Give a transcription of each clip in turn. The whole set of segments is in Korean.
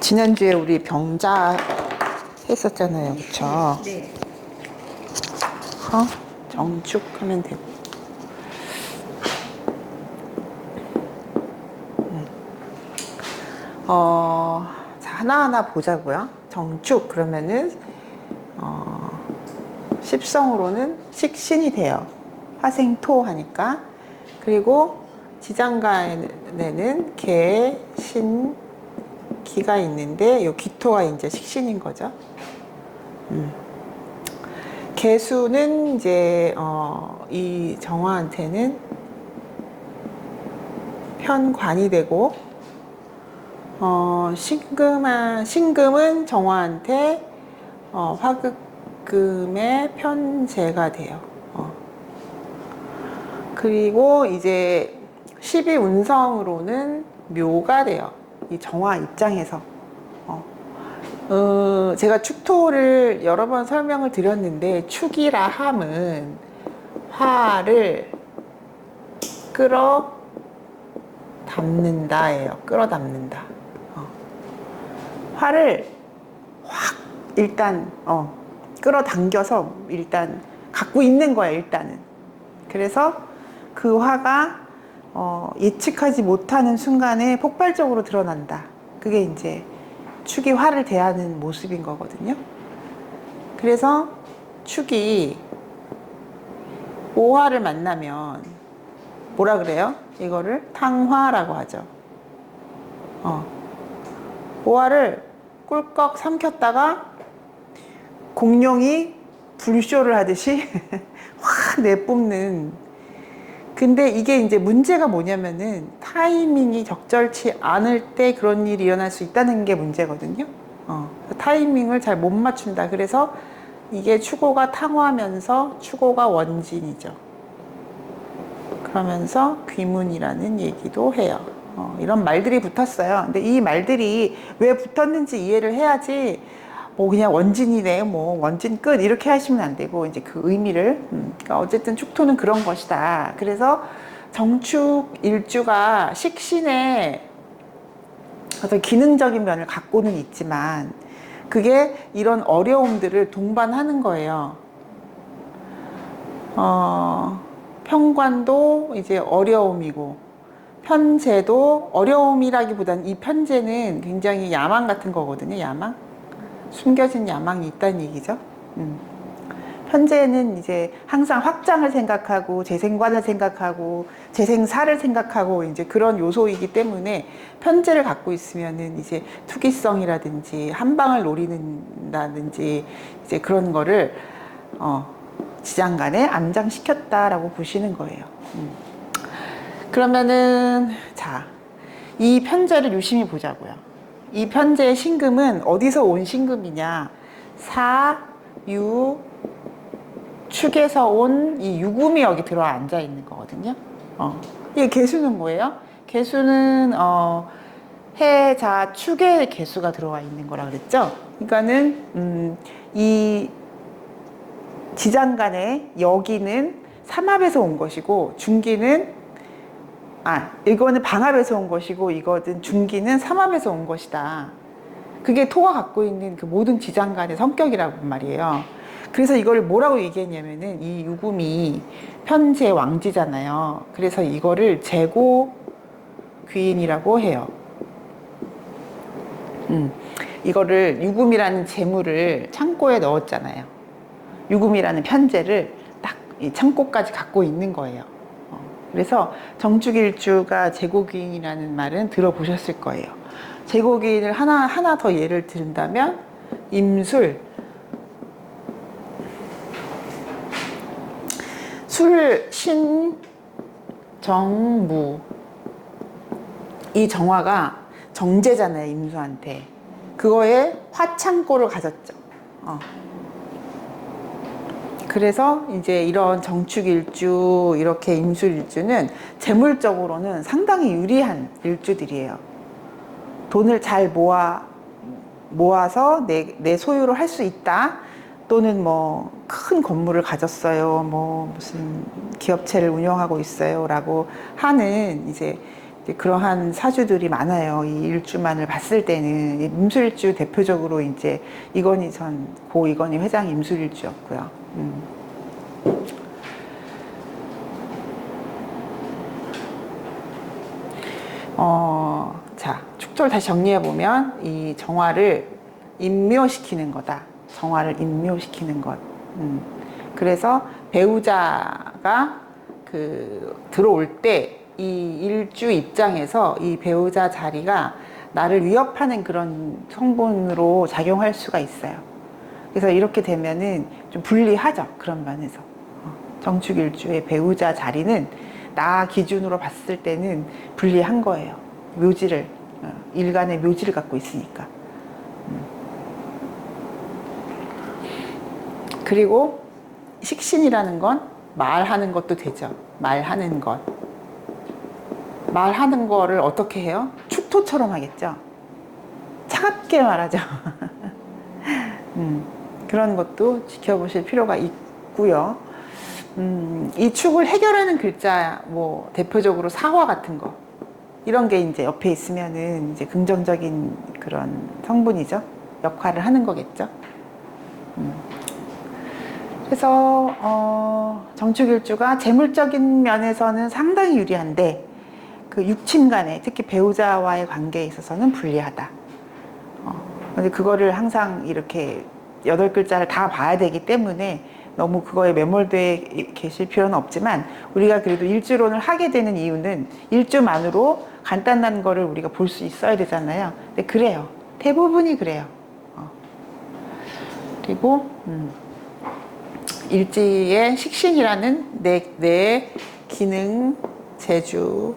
지난주에 우리 병자 했었잖아요. 그쵸? 네. 정축하면 되고. 자, 하나하나 보자고요. 정축, 그러면은, 십성으로는 식신이 돼요. 화생토 하니까. 그리고 지장간에는 개, 신, 기가 있는데, 요 기토가 이제 식신인 거죠. 개수는 이제, 이 정화한테는 편관이 되고, 신금은 정화한테, 화극금의 편재가 돼요. 그리고 이제 12운성으로는 묘가 돼요. 이 정화 입장에서. 제가 축토를 여러 번 설명을 드렸는데, 축이라 함은 화를 끌어 담는다예요. 끌어 담는다. 화를 확 일단 끌어당겨서 일단 갖고 있는 거야, 일단은. 그래서 그 화가 예측하지 못하는 순간에 폭발적으로 드러난다. 그게 이제 축이 화를 대하는 모습인 거거든요. 그래서 축이 오화를 만나면 뭐라 그래요? 이거를 탕화라고 하죠. 오화를 꿀꺽 삼켰다가 공룡이 불쇼를 하듯이 확 내뿜는. 근데 이게 이제 문제가 뭐냐면은 타이밍이 적절치 않을 때 그런 일이 일어날 수 있다는 게 문제거든요. 타이밍을 잘 못 맞춘다. 그래서 이게 축오가 탕화하면서 축오가 원진이죠. 그러면서 귀문이라는 얘기도 해요. 이런 말들이 붙었어요. 근데 이 말들이 왜 붙었는지 이해를 해야지, 뭐 그냥 원진이네, 뭐 원진 끝 이렇게 하시면 안 되고, 이제 그 의미를, 그러니까 어쨌든 축토는 그런 것이다. 그래서 정축 일주가 식신의 어떤 기능적인 면을 갖고는 있지만, 그게 이런 어려움들을 동반하는 거예요. 편관도 이제 어려움이고, 편재도 어려움이라기보다는 이 편재는 굉장히 야망 같은 거거든요. 야망. 숨겨진 야망이 있다는 얘기죠. 편재는 이제 항상 확장을 생각하고 재생관을 생각하고 재생사를 생각하고 이제 그런 요소이기 때문에, 편재를 갖고 있으면은 이제 투기성이라든지 한방을 노리는다든지 이제 그런 거를 지장간에 안장시켰다라고 보시는 거예요. 그러면은 자, 이 편재를 유심히 보자고요. 이 편재의 신금은 어디서 온 신금이냐? 사, 유, 축에서 온 이 유금이 여기 들어와 앉아 있는 거거든요. 이 개수는 뭐예요? 개수는 해, 자, 축의 개수가 들어와 있는 거라 그랬죠. 그러니까는 이 지장간에 여기는 삼합에서 온 것이고, 중기는 이거는 방합에서 온 것이고, 이거는 중기는 삼합에서 온 것이다. 그게 토가 갖고 있는 그 모든 지장간의 성격이라고 말이에요. 그래서 이걸 뭐라고 얘기했냐면은, 이 유금이 편재 왕지잖아요. 그래서 이거를 재고 귀인이라고 해요. 이거를 유금이라는 재물을 창고에 넣었잖아요. 유금이라는 편재를 딱 이 창고까지 갖고 있는 거예요. 그래서 정축일주가 재고귀인이라는 말은 들어보셨을 거예요. 재고귀인을 하나 더 예를 든다면, 임술, 술, 신, 정무. 이 정화가 정제잖아요, 임수한테. 그거에 화창고를 가졌죠. 그래서 이제 이런 정축일주, 이렇게 임술일주는 재물적으로는 상당히 유리한 일주들이에요. 돈을 잘 모아서 내 소유로 할 수 있다. 또는 뭐 큰 건물을 가졌어요. 뭐 무슨 기업체를 운영하고 있어요. 라고 하는 이제 이제 그러한 사주들이 많아요. 이 일주만을 봤을 때는 이 임술일주 대표적으로 이제 이건희 전 고 이건희 회장 임술일주였고요. 자, 축조를 다시 정리해 보면 이 정화를 임묘시키는 거다. 정화를 임묘시키는 것. 그래서 배우자가 그 들어올 때 이 일주 입장에서 이 배우자 자리가 나를 위협하는 그런 성분으로 작용할 수가 있어요. 그래서 이렇게 되면은 좀 불리하죠. 그런 면에서. 정축일주의 배우자 자리는 나 기준으로 봤을 때는 불리한 거예요. 묘지를, 일간의 묘지를 갖고 있으니까. 그리고 식신이라는 건 말하는 것도 되죠. 말하는 것. 말하는 거를 어떻게 해요? 축토처럼 하겠죠. 차갑게 말하죠. 그런 것도 지켜보실 필요가 있고요. 이 축을 해결하는 글자, 뭐 대표적으로 사화 같은 거 이런 게 이제 옆에 있으면은 이제 긍정적인 그런 성분이죠. 역할을 하는 거겠죠. 그래서 정축일주가 재물적인 면에서는 상당히 유리한데 그 육친 간에 특히 배우자와의 관계에 있어서는 불리하다. 근데 그거를 항상 이렇게 8글자를 다 봐야 되기 때문에 너무 그거에 매몰돼 계실 필요는 없지만 우리가 그래도 일주론을 하게 되는 이유는 일주만으로 간단한 거를 우리가 볼 수 있어야 되잖아요. 근데 그래요. 대부분이 그래요. 그리고 일지의 식신이라는 내 기능, 재주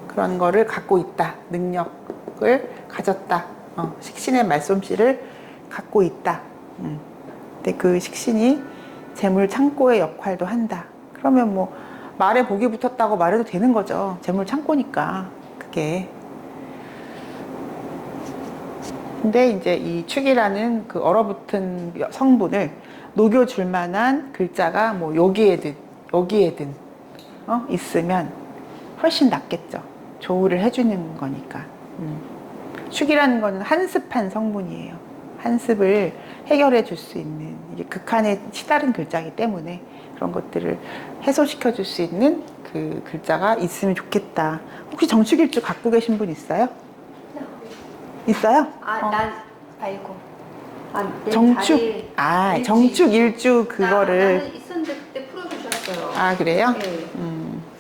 그런 거를 갖고 있다. 능력을 가졌다. 식신의 말솜씨를 갖고 있다. 근데 그 식신이 재물 창고의 역할도 한다. 그러면 뭐 말에 복이 붙었다고 말해도 되는 거죠. 재물 창고니까 그게. 근데 이제 이 축이라는 그 얼어붙은 성분을 녹여줄 만한 글자가 뭐 여기에든 있으면 훨씬 낫겠죠. 조우를 해주는 거니까. 축이라는 거는 한습한 성분이에요. 한습을 해결해 줄 수 있는, 이게 극한에 치달은 글자이기 때문에 그런 것들을 해소시켜 줄 수 있는 그 글자가 있으면 좋겠다. 혹시 정축일주 갖고 계신 분 있어요? 있어요? 난 말고. 정축, 정축일주 그거를. 나는 있었는데 그때 풀어주셨어요. 아, 그래요? 네.